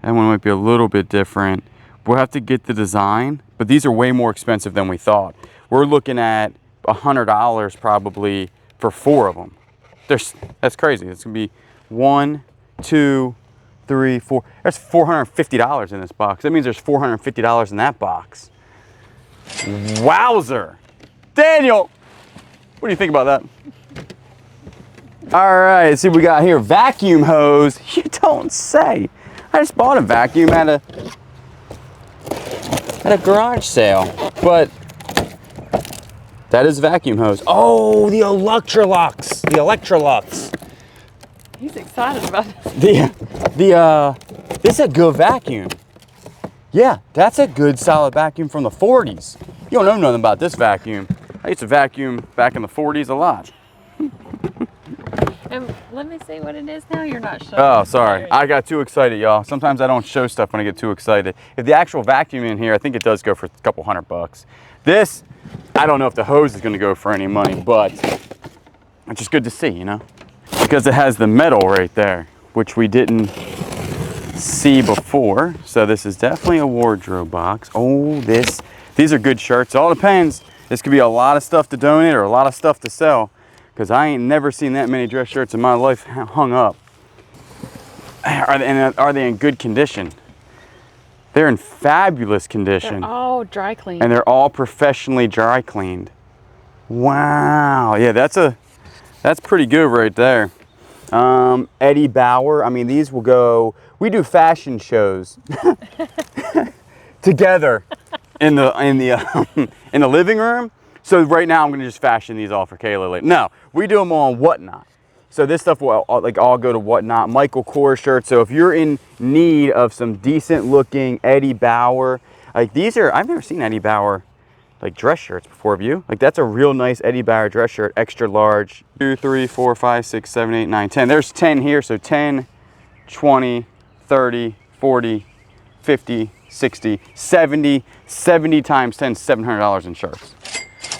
That one might be a little bit different. We'll have to get the design, but these are way more expensive than we thought. We're looking at $100 probably for 4 of them. That's crazy. It's gonna be 1, 2, 3, 4. That's $450 in this box. That means there's $450 in that box. Wowzer. Daniel, what do you think about that? All right, let's see what we got here. Vacuum hose. You don't say. I just bought a vacuum at a garage sale, but that is vacuum hose. Oh, the Electrolux. The Electrolux. He's excited about this. This is a good vacuum. Yeah, that's a good solid vacuum from the 40s. You don't know nothing about this vacuum. I used to vacuum back in the 40s a lot. And let me see what it is now. You're not sure. Oh, sorry. I got too excited, y'all. Sometimes I don't show stuff when I get too excited. If the actual vacuum in here, I think it does go for a couple $100. This, I don't know if the hose is going to go for any money, but it's just good to see, you know? Because it has the metal right there, which we didn't see before. So this is definitely a wardrobe box. Oh, these are good shirts. It all depends. This could be a lot of stuff to donate or a lot of stuff to sell, because I ain't never seen that many dress shirts in my life hung up. Are they in good condition? They're in fabulous condition. They're all dry cleaned. And they're all professionally dry cleaned. Wow. Yeah, that's pretty good right there. Eddie Bauer. I mean, these will go. We do fashion shows together in the living room. So right now I'm gonna just fashion these all for Kayla later. No, we do them on Whatnot. So this stuff will all go to Whatnot. Michael Kors shirts. So if you're in need of some decent looking Eddie Bauer, like these are, I've never seen Eddie Bauer like dress shirts before, have you? Like that's a real nice Eddie Bauer dress shirt, extra large. 2, 3, 4, 5, 6, 7, 8, 9, 10. There's 10 here, so 10, 20, 30, 40, 50, 60, 70 times 10, $700 in shirts.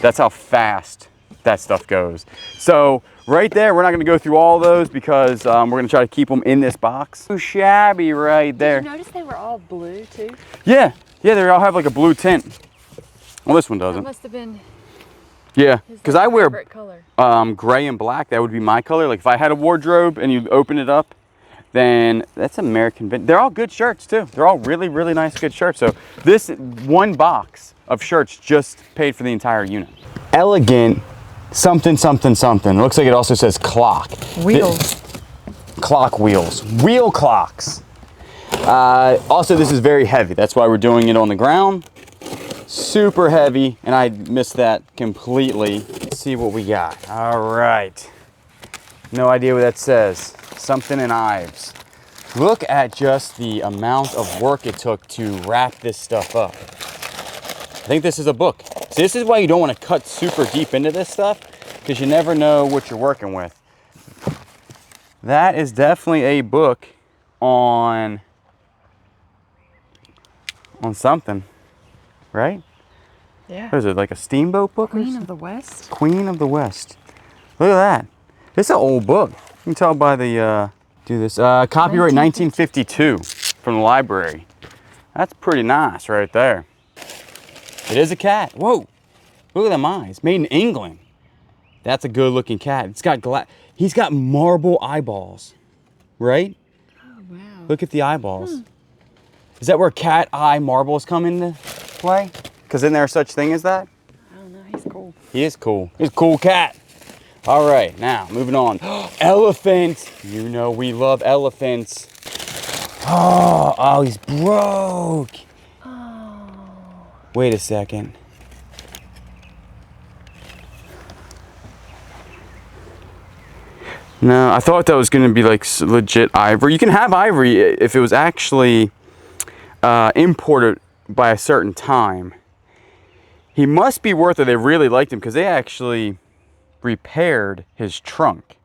That's how fast that stuff goes. So right there, we're not gonna go through all those because we're gonna try to keep them in this box. Too shabby right there. Did you notice they were all blue too? Yeah, they all have like a blue tint. Well, this one doesn't. That must have been. Yeah, because I wear color. gray and black. That would be my color. Like if I had a wardrobe and you open it up, then that's American. They're all good shirts too. They're all really, really nice, good shirts. So this one box of shirts just paid for the entire unit. Elegant something, something, something. It looks like it also says clock. Wheels. Clock wheels. Wheel clocks. Also, this is very heavy. That's why we're doing it on the ground. Super heavy, and I missed that completely. Let's see what we got. All right. No idea what that says. Something in Ives. Look at just the amount of work it took to wrap this stuff up. I think this is a book. So this is why you don't want to cut super deep into this stuff, because you never know what you're working with. That is definitely a book on something, right? Yeah. What is it, like a steamboat book? Queen of the West. Queen of the West. Look at that. This is an old book. You can tell by the, copyright 1952 from the library. That's pretty nice right there. It is a cat. Whoa, look at them eyes. Made in England. That's a good looking cat. It's got he's got marble eyeballs, right? Oh, wow. Look at the eyeballs. Is that where cat eye marbles come into play? Because isn't there such thing as that? I don't know, he's cool. He is cool. He's a cool cat. All right, now moving on. Elephant. You know we love elephants. Oh, he's broke. Oh. Wait a second. No, I thought that was going to be like legit ivory. You can have ivory if it was actually imported by a certain time. He must be worth it. They really liked him because they actually repaired his trunk.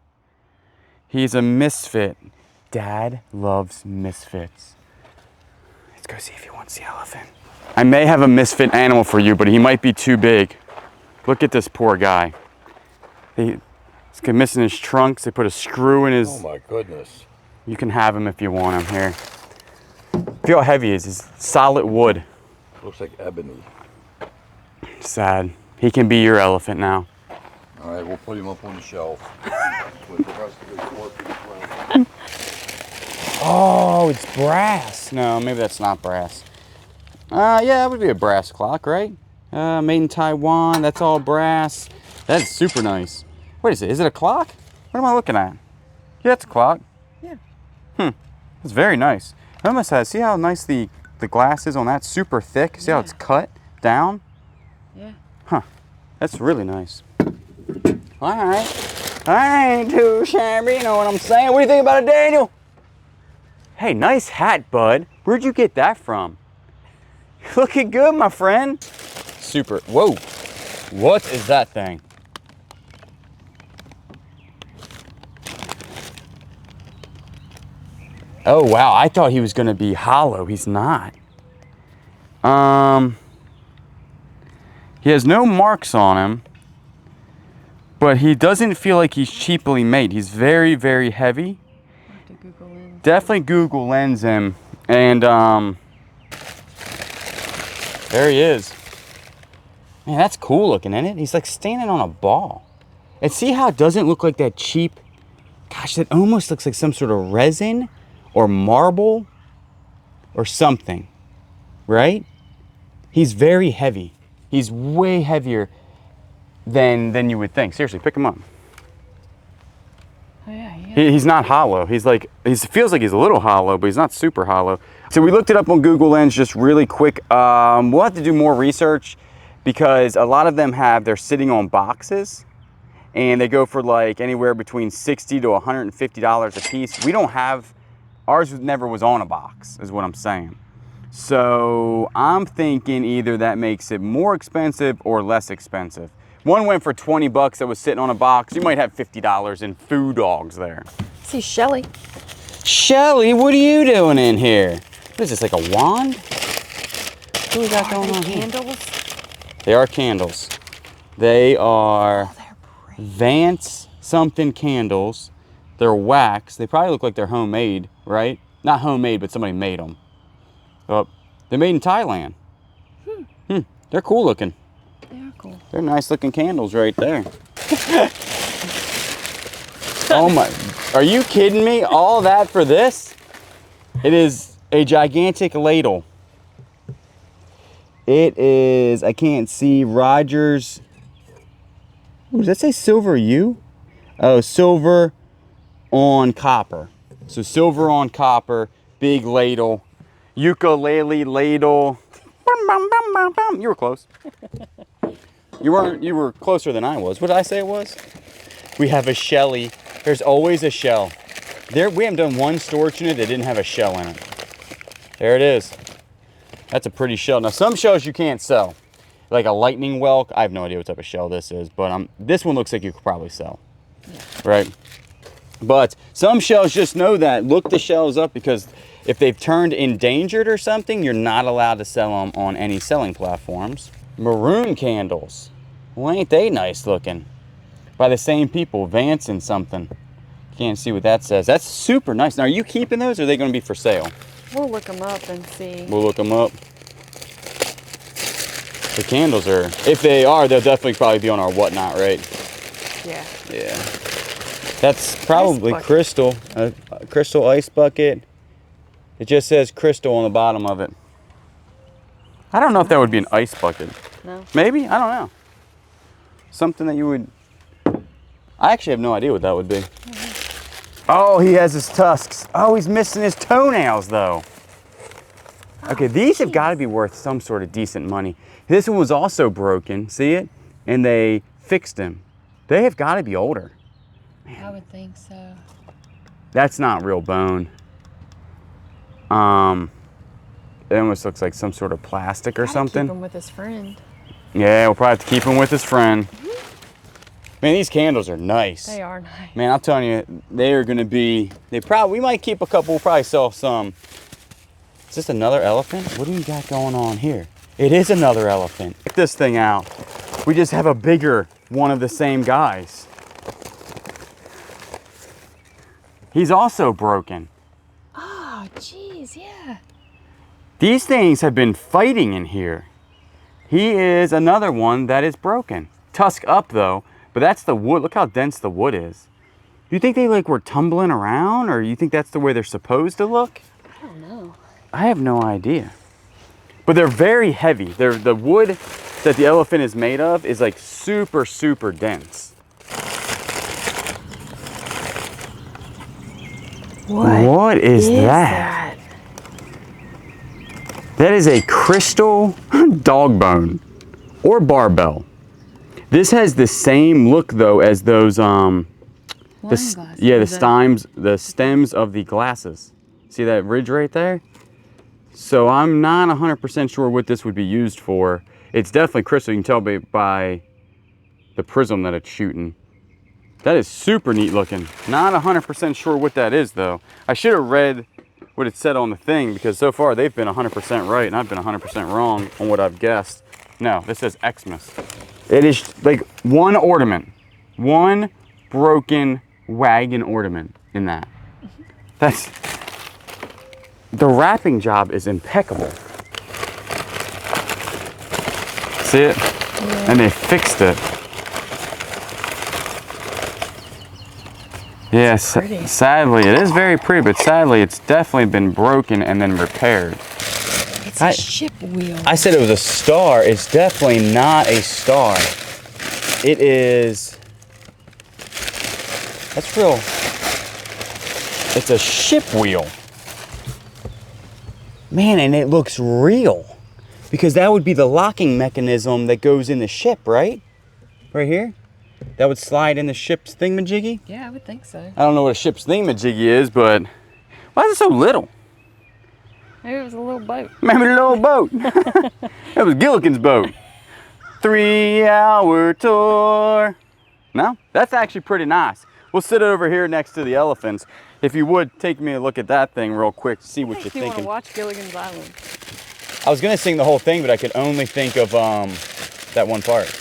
He's a misfit. Dad loves misfits. Let's go see if he wants the elephant. I may have a misfit animal for you, but he might be too big. Look at this poor guy. He's missing his trunks. They put a screw in his... Oh my goodness. You can have him if you want him here. Feel how heavy he is. He's solid wood. Looks like ebony. Sad. He can be your elephant now. All right, we'll put him up on the shelf. With the rest of the corpse as well. Oh, it's brass. No, maybe that's not brass. Yeah, it would be a brass clock, right? Made in Taiwan. That's all brass. That's super nice. What is it? Is it a clock? What am I looking at? Yeah, it's a clock. Yeah. It's very nice. It almost has, see how nice the glass is on that? Super thick. See how it's cut down? Yeah. Huh. That's really nice. All right. I ain't too shabby, you know what I'm saying? What do you think about it, Daniel? Hey, nice hat, bud. Where'd you get that from? Looking good, my friend. Super. Whoa. What is that thing? Oh, wow. I thought he was going to be hollow. He's not. He has no marks on him, but he doesn't feel like he's cheaply made. He's very, very heavy. I'll have to Google Lens. Definitely Google Lens him. And there he is. Man, that's cool looking, isn't it? He's like standing on a ball. And see how it doesn't look like that cheap, gosh, that almost looks like some sort of resin or marble or something, right? He's very heavy. He's way heavier than you would think. Seriously, pick him up. Oh yeah, He's not hollow. He's like, he feels like he's a little hollow, but he's not super hollow. So we looked it up on Google Lens just really quick. We'll have to do more research because a lot of them they're sitting on boxes and they go for like anywhere between $60 to $150 a piece. We don't have, ours never was on a box is what I'm saying. So I'm thinking either that makes it more expensive or less expensive. One went for 20 bucks that was sitting on a box. You might have $50 in food dogs there. See Shelly. Shelly, what are you doing in here? What is this, like a wand? What do we got going on here? Candles? They are candles. They are Vance something candles. They're wax. They probably look like they're homemade, right? Not homemade, but somebody made them. Oh, they're made in Thailand. They're cool looking. They are cool. They're nice looking candles right there. Oh my, Are you kidding me? All that for this? It is a gigantic ladle. It is, I can't see, Rogers. Ooh, does that say silver U? Oh, silver on copper. So silver on copper, big ladle, ukulele ladle. You were close. You weren't, you were closer than I was. What did I say it was? We have a Shelly. There's always a shell. We haven't done one storage unit that didn't have a shell in it. There it is. That's a pretty shell. Now some shells you can't sell. Like a lightning whelk. I have no idea what type of shell this is, but this one looks like you could probably sell. Yeah. Right? But some shells, just know that. Look the shells up, because if they've turned endangered or something, you're not allowed to sell them on any selling platforms. Maroon candles. Well, ain't they nice looking? By the same people, Vance and something. Can't see what that says. That's super nice. Now, are you keeping those, or are they going to be for sale? We'll look them up and see. We'll look them up. The candles are, if they are, they'll definitely probably be on our whatnot, right? Yeah. Yeah. That's probably crystal. A crystal ice bucket. It just says crystal on the bottom of it. I don't know if that would be an ice bucket. No. Maybe? I don't know. Something that you would... I actually have no idea what that would be. Oh, he has his tusks. Oh, he's missing his toenails, though. Okay, these have got to be worth some sort of decent money. This one was also broken, see it? And they fixed him. They have got to be older. Man. I would think so. That's not real bone. It almost looks like some sort of plastic or something. Keep him with his friend. Yeah, we'll probably have to keep him with his friend. Man, these candles are nice. They are nice. Man, I'm telling you, they are gonna be, we might keep a couple, we'll probably sell some. Is this another elephant? What do we got going on here? It is another elephant. Check this thing out. We just have a bigger one of the same guys. He's also broken. Oh, geez, yeah. These things have been fighting in here. He is another one that is broken. Tusk up though, but that's the wood. Look how dense the wood is. You think they like were tumbling around, or you think that's the way they're supposed to look? I don't know. I have no idea. But they're very heavy. The wood that the elephant is made of is like super, super dense. What is that? That is a crystal dog bone or barbell. This has the same look though as those the stems of the glasses. See that ridge right there? So I'm not 100% sure what this would be used for. It's definitely crystal. You can tell by the prism that it's shooting. That is super neat looking. Not 100% sure what that is though. I should have read what it said on the thing, because so far they've been 100% right and I've been 100% wrong on what I've guessed. No, this says Xmas. It is like one ornament, one broken wagon ornament in that. That's, the wrapping job is impeccable. See it? Yeah. And they fixed it. Yes, sadly, it is very pretty, but sadly, it's definitely been broken and then repaired. It's a ship wheel. I said it was a star. It's definitely not a star. It is, that's real. It's a ship wheel. Man, and it looks real. Because that would be the locking mechanism that goes in the ship, right? Right here? That would slide in the ship's thingamajiggy? Yeah, I would think so. I don't know what a ship's thingamajiggy is, but why is it so little? Maybe it was a little boat. Maybe a little boat. That was Gilligan's boat. 3-hour tour. No, that's actually pretty nice. We'll sit over here next to the elephants. If you would, take me a look at that thing real quick to see what you're thinking. You want to watch Gilligan's Island. I was going to sing the whole thing, but I could only think of that one part.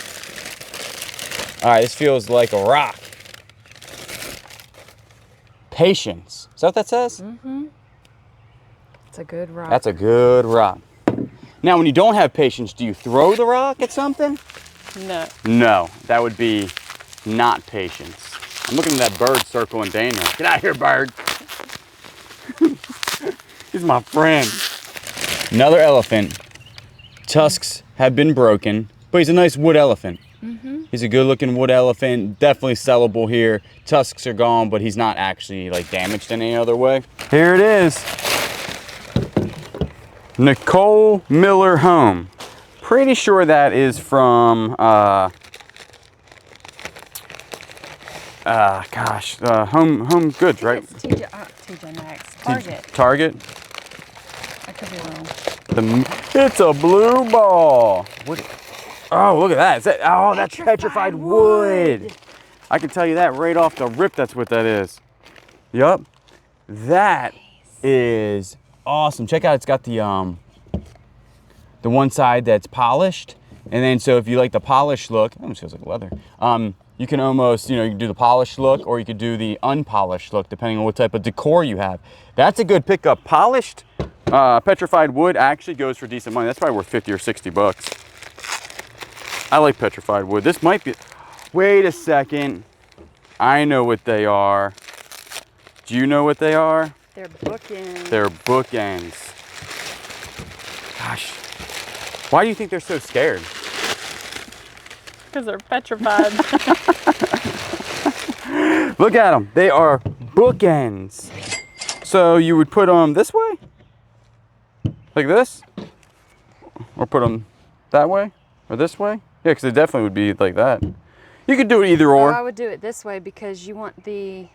All right, this feels like a rock. Patience. Is that what that says? Mm-hmm. It's a good rock. That's a good rock. Now, when you don't have patience, do you throw the rock at something? No. No, that would be not patience. I'm looking at that bird circling Daniel. Get out of here, bird. He's my friend. Another elephant. Tusks have been broken, but he's a nice wood elephant. He's a good looking wood elephant, definitely sellable here. Tusks are gone, but he's not actually like damaged in any other way. Here it is. Nicole Miller Home. Pretty sure that is from, Home Goods, right? It's TJ Maxx. Target. Target? I could be wrong. It's a blue ball. What? Oh, look at that. Is that. Oh, that's petrified wood. I can tell you that right off the rip, that's what that is. Yup. That is awesome. Check out, it's got the one side that's polished. And then, so if you like the polished look, it almost feels like leather. You can almost, you can do the polished look or you could do the unpolished look depending on what type of decor you have. That's a good pickup. Polished petrified wood actually goes for decent money. That's probably worth 50 or 60 bucks. I like petrified wood. This might be, wait a second. I know what they are. Do you know what they are? They're bookends. They're bookends. Gosh, why do you think they're so scared? Because they're petrified. Look at them. They are bookends. So you would put them this way? Like this? Or put them that way? Or this way? Yeah, because it definitely would be like that. You could do it either or. Oh, I would do it this way because you want the...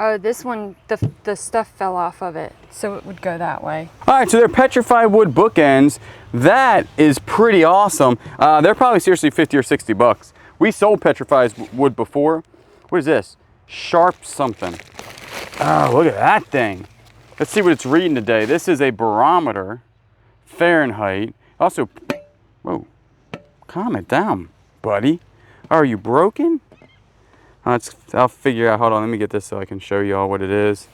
Oh, this one, the stuff fell off of it, so it would go that way. All right, so they're petrified wood bookends. That is pretty awesome. They're probably seriously 50 or 60 bucks. We sold petrified wood before. What is this? Sharp something. Oh, look at that thing. Let's see what it's reading today. This is a barometer, Fahrenheit. Also, whoa, calm it down, buddy. Are you broken? I'll figure out, hold on, let me get this so I can show you all what it is.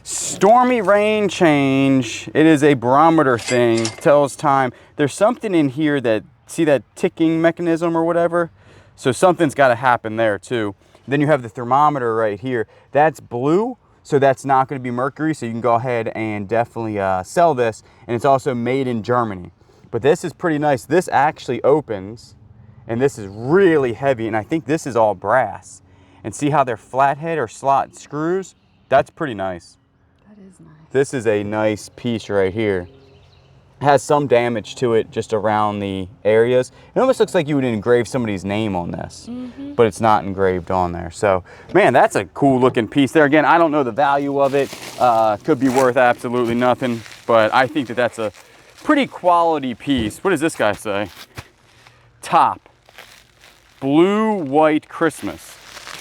Stormy rain change. It is a barometer thing, tells time. There's something in here that, see that ticking mechanism or whatever? So something's gotta happen there too. Then you have the thermometer right here. That's blue, so that's not gonna be mercury, so you can go ahead and definitely sell this. And it's also made in Germany. But this is pretty nice. This actually opens. And this is really heavy, and I think this is all brass. And see how they're flathead or slot screws? That's pretty nice. That is nice. This is a nice piece right here. It has some damage to it just around the areas. It almost looks like you would engrave somebody's name on this, but it's not engraved on there. So, man, that's a cool looking piece there. Again, I don't know the value of it. Could be worth absolutely nothing, but I think that that's a pretty quality piece. What does this guy say? Top. Blue, white Christmas.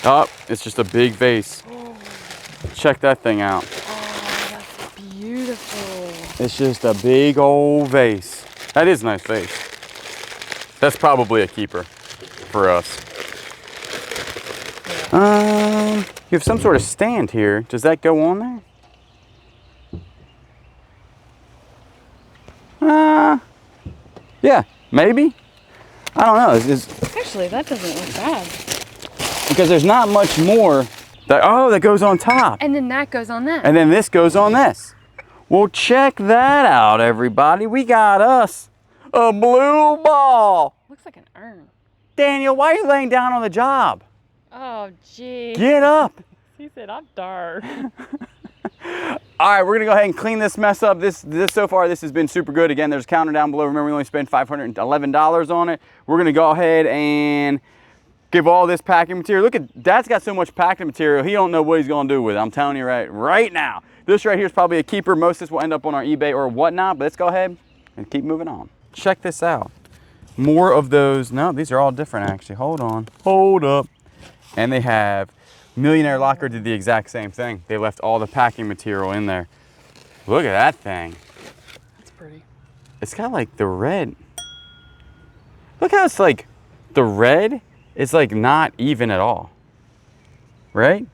Oh, it's just a big vase. Check that thing out. Oh, that's beautiful. It's just a big old vase. That is a nice vase. That's probably a keeper for us. You have some sort of stand here. Does that go on there? Yeah, maybe. I don't know. Actually, that doesn't look bad. Because there's not much more. That goes on top. And then that goes on that. And then this goes on this. Well, check that out, everybody. We got us a blue ball. Looks like an urn. Daniel, why are you laying down on the job? Oh, gee. Get up. He said, I'm dark. All right, we're gonna go ahead and clean this mess up. This so far, this has been super good. Again, there's a counter down below. Remember, we only spent $511 on it. We're gonna go ahead and give all this packing material. Look at, Dad's got so much packing material, he don't know what he's gonna do with it. I'm telling you right now. This right here is probably a keeper. Most of this will end up on our eBay or whatnot, but let's go ahead and keep moving on. Check this out. More of those. No, these are all different actually. Hold on, hold up. And they have, Millionaire Locker did the exact same thing. They left all the packing material in there. Look at that thing. That's pretty. It's got like the red. Look how it's like, the red is like not even at all, right?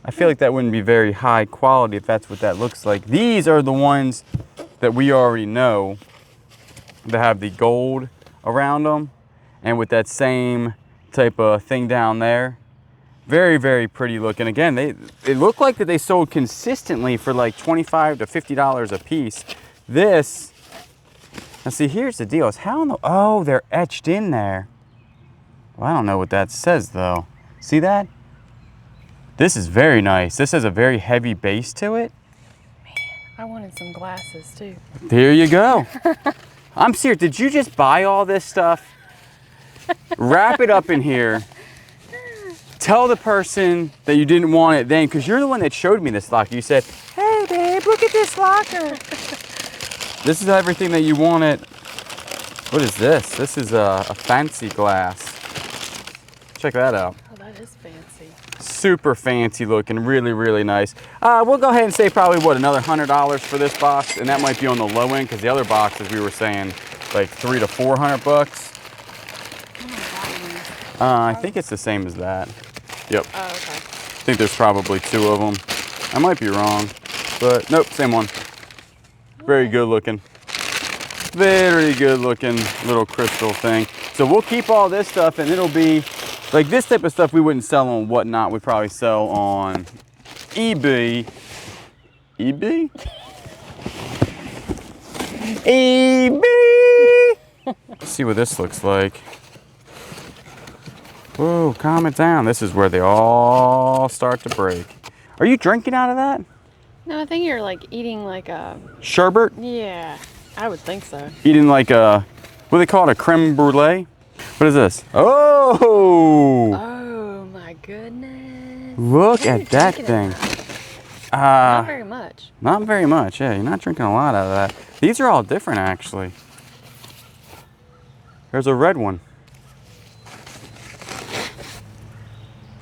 I feel like that wouldn't be very high quality if that's what that looks like. These are the ones that we already know that have the gold around them and with that same type of thing down there. Very, very pretty looking. Again, they look like that they sold consistently for like $25 to $50 a piece. This, now see, here's the deal. Is how in the, oh, they're etched in there. Well, I don't know what that says though. See that? This is very nice. This has a very heavy base to it. Man, I wanted some glasses too. There you go. I'm serious. Did you just buy all this stuff? Wrap it up in here. Tell the person that you didn't want it then, because you're the one that showed me this locker. You said, hey babe, look at this locker. This is everything that you wanted. What is this? This is a fancy glass. Check that out. Oh, that is fancy. Super fancy looking, really, really nice. We'll go ahead and say probably, what, another $100 for this box, and that might be on the low end, because the other boxes we were saying like $300 to $400. I think it's the same as that. Yep. Oh, okay. I think there's probably 2 of them. I might be wrong, but nope, same one. Very good looking. Very good looking little crystal thing. So we'll keep all this stuff, and it'll be like this type of stuff we wouldn't sell on Whatnot. We'd probably sell on eBay. eBay? eBay! Let's see what this looks like. Whoa, calm it down. This is where they all start to break. Are you drinking out of that? No, I think you're like eating like a... Sherbet? Yeah, I would think so. Eating like a, what do they call it, a creme brulee? What is this? Oh! Oh my goodness. Look What are you at that drinking thing. Not very much. Not very much, yeah. You're not drinking a lot out of that. These are all different, actually. There's a red one.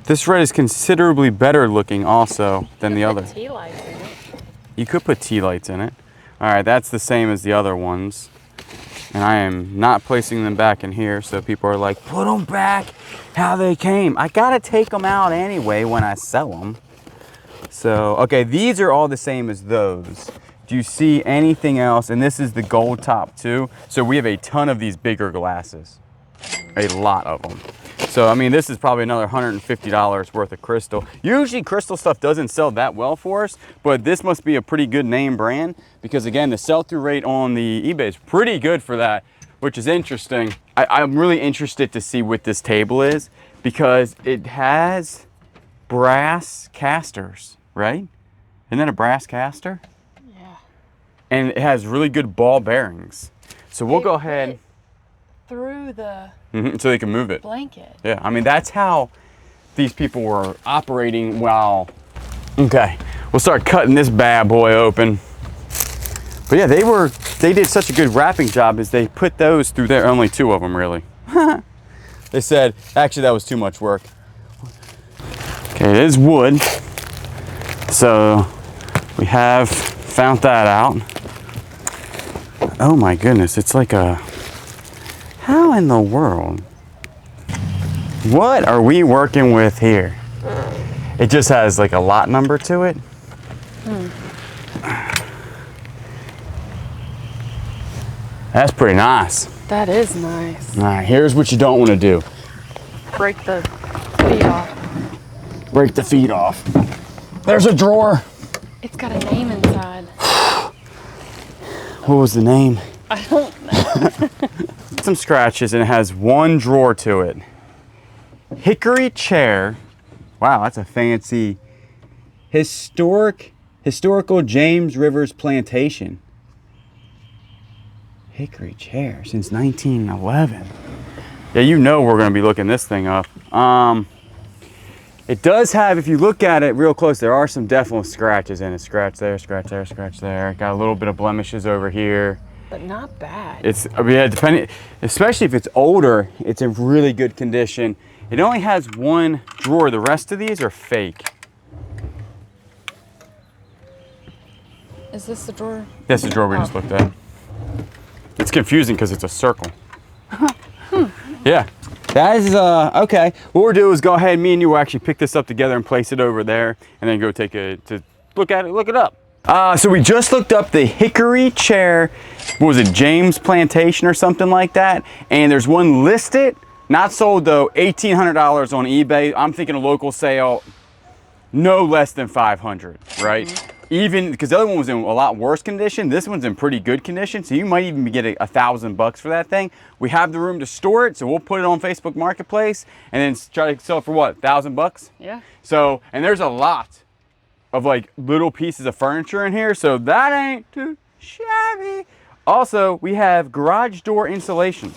This red is considerably better looking also than the other. Tea lights in it. You could put tea lights in it. All right, that's the same as the other ones. And I am not placing them back in here, so people are like, put them back how they came. I gotta take them out anyway when I sell them. So, okay, these are all the same as those. Do you see anything else? And this is the gold top too. So we have a ton of these bigger glasses, a lot of them. So, I mean, this is probably another $150 worth of crystal. Usually crystal stuff doesn't sell that well for us, but this must be a pretty good name brand because again, the sell-through rate on the eBay is pretty good for that, which is interesting. I'm really interested to see what this table is because it has brass casters, right? Isn't that a brass caster? Yeah. And it has really good ball bearings. So we'll go ahead. Through the so they can move it. blanket. Yeah, I mean, that's how these people were operating while, okay, we'll start cutting this bad boy open. But yeah, they did such a good wrapping job as they put those through there, only 2 of them really. They said, actually that was too much work. Okay, it is wood. So we have found that out. Oh my goodness, it's like a, how in the world? What are we working with here? It just has like a lot number to it. That's pretty nice. That is nice. All right, here's what you don't want to do. Break the feet off. Break the feet off. There's a drawer. It's got a name inside. What was the name? I don't know. Some scratches and it has 1 drawer to it. Hickory chair. Wow, that's a fancy historical James Rivers plantation. Hickory chair since 1911. Yeah, you know we're gonna be looking this thing up. It does have, if you look at it real close, there are some definite scratches in it. Scratch there, scratch there, scratch there. Got a little bit of blemishes over here. But not bad. It's, yeah, depending, especially if it's older, it's in really good condition. It only has 1 drawer. The rest of these are fake. Is this the drawer? That's the drawer we just looked at. It's confusing because it's a circle. Yeah, that is, okay. What we'll do is go ahead, me and you will actually pick this up together and place it over there and then go take it to look at it, look it up. So we just looked up the hickory chair, what was it, James Plantation or something like that, and there's one listed Not sold though, $1,800 on eBay. I'm thinking a local sale, no less than 500, right? Even because the other one was in a lot worse condition, this one's in pretty good condition, so you might even get $1,000 for that thing. We have the room to store it, so we'll put it on Facebook Marketplace and then try to sell it for what, $1,000? Yeah. So, and there's a lot of like little pieces of furniture in here, so that ain't too shabby. Also, we have garage door insulation.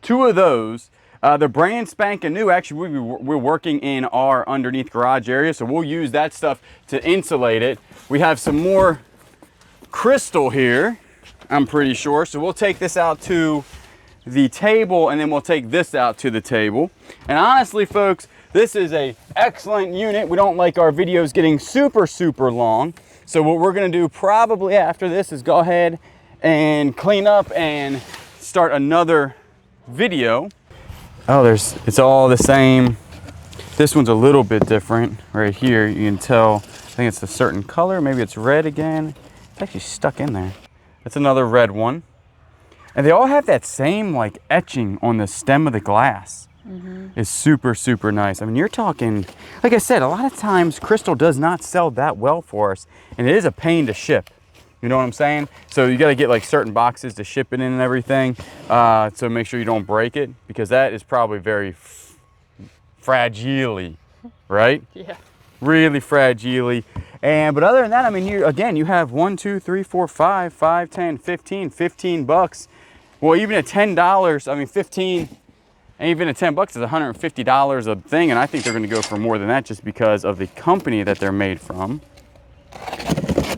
2 of those. They're brand spanking new. Actually, we're working in our underneath garage area, so we'll use that stuff to insulate it. We have some more crystal here, I'm pretty sure. So we'll take this out to the table, and then we'll take this out to the table. And honestly, folks, this is an excellent unit. We don't like our videos getting super, super long. So what we're gonna do probably after this is go ahead and clean up and start another video. Oh, it's all the same. This one's a little bit different right here. You can tell, I think it's a certain color. Maybe it's red again. It's actually stuck in there. That's another red one. And they all have that same like etching on the stem of the glass. It's super, super nice. I mean, you're talking, like I said, a lot of times crystal does not sell that well for us, and it is a pain to ship. You know what I'm saying? So you got to get like certain boxes to ship it in and everything. So make sure you don't break it, because that is probably very fragile, right? Yeah. Really fragile. But other than that, I mean, you have 1, 2, 3, 4, 5, 10, 15 bucks. Well, even at $10, I mean, 15, and even at 10 bucks is $150 a thing. And I think they're going to go for more than that just because of the company that they're made from.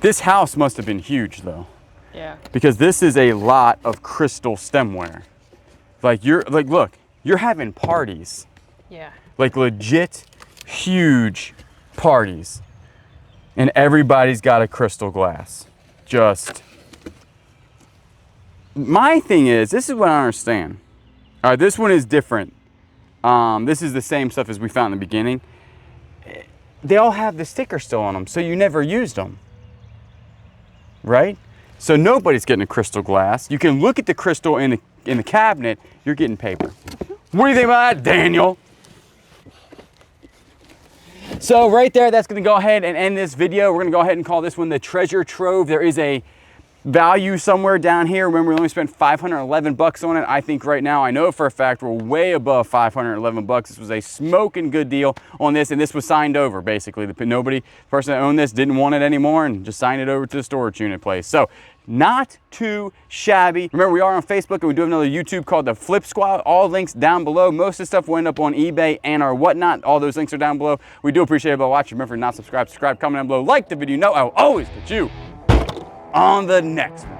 This house must have been huge though. Yeah. Because this is a lot of crystal stemware. Look, you're having parties. Yeah. Like legit huge parties. And everybody's got a crystal glass. My thing is, this is what I understand. All right, this one is different. This is the same stuff as we found in the beginning. They all have the sticker still on them, so you never used them. Right? So nobody's getting a crystal glass. You can look at the crystal in the cabinet, you're getting paper. What do you think about that, Daniel? So right there, that's gonna go ahead and end this video. We're gonna go ahead and call this one the treasure trove. There is a value somewhere down here. Remember, we only spent 511 bucks on it. I think right now, I know for a fact, we're way above 511 bucks. This was a smoking good deal on this, and this was signed over, basically. The person that owned this didn't want it anymore and just signed it over to the storage unit place. So, not too shabby. Remember, we are on Facebook, and we do have another YouTube called The Flip Squad. All links down below. Most of the stuff will end up on eBay and our whatnot. All those links are down below. We do appreciate it by watching. Remember, if you're not subscribed, comment down below. Like the video. Know I will always get you on the next one.